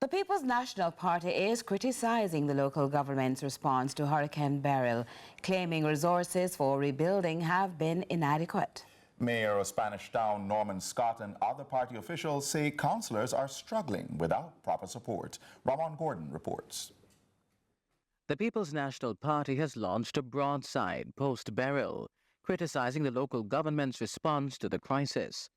The People's National Party is criticizing the local government's response to Hurricane Beryl, claiming resources for rebuilding have been inadequate. Mayor of Spanish Town Norman Scott and other party officials say councillors are struggling without proper support. Ramon Gordon reports. The People's National Party has launched a broadside Post-Beryl, criticizing the local government's response to the crisis.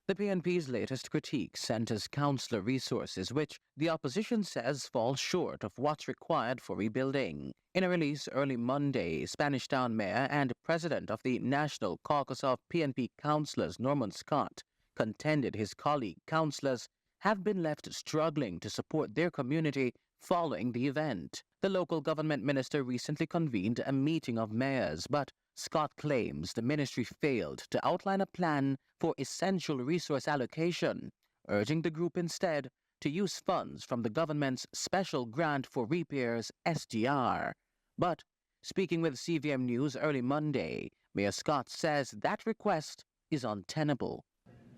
The PNP's latest critique centers councillor resources, which the opposition says fall short of what's required for rebuilding. In a release early Monday, Spanish Town Mayor and President of the National Caucus of PNP councillors, Norman Scott, contended his colleague councillors have been left struggling to support their community following the event. The local government minister recently convened a meeting of mayors, but Scott claims the ministry failed to outline a plan for essential resource allocation, urging the group instead to use funds from the government's Special Grant for Repairs SGR. But speaking with CVM News early Monday, Mayor Scott says that request is untenable.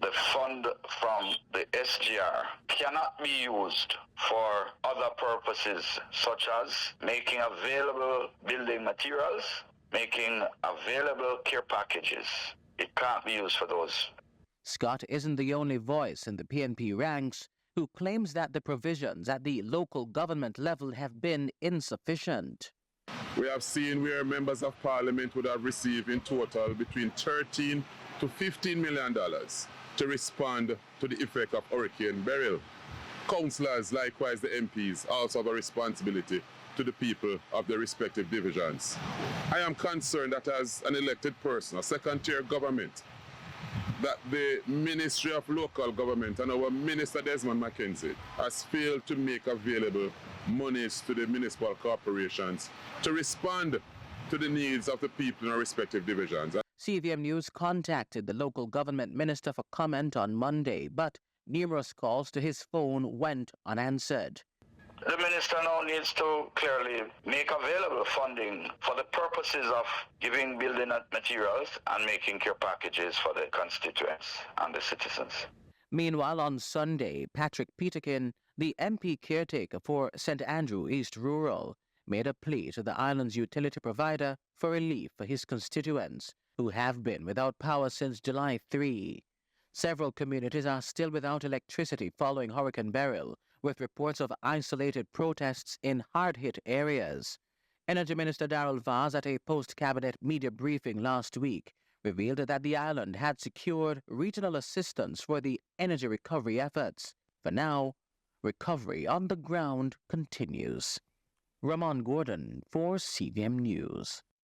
The fund from the SGR cannot be used for other purposes, such as making available building materials, making available care packages. It can't be used for those. Scott isn't the only voice in the PNP ranks who claims that the provisions at the local government level have been insufficient. We have seen where members of parliament would have received in total between $13 to $15 million to respond to the effect of Hurricane Beryl. Councillors, likewise the MPs, also have a responsibility to the people of their respective divisions. I am concerned that as an elected person, a second-tier government, that the Ministry of Local Government and our Minister Desmond McKenzie has failed to make available monies to the municipal corporations to respond to the needs of the people in our respective divisions. CVM News contacted the local government minister for comment on Monday, but numerous calls to his phone went unanswered. The minister now needs to clearly make available funding for the purposes of giving building materials and making care packages for the constituents and the citizens. Meanwhile, on Sunday, Patrick Peterkin, the MP caretaker for St. Andrew East Rural, made a plea to the island's utility provider for relief for his constituents, who have been without power since July 3. Several communities are still without electricity following Hurricane Beryl, with reports of isolated protests in hard-hit areas. Energy Minister Darrell Vaz, at a post-cabinet media briefing last week, revealed that the island had secured regional assistance for the energy recovery efforts. For now, recovery on the ground continues. Ramon Gordon for CVM News.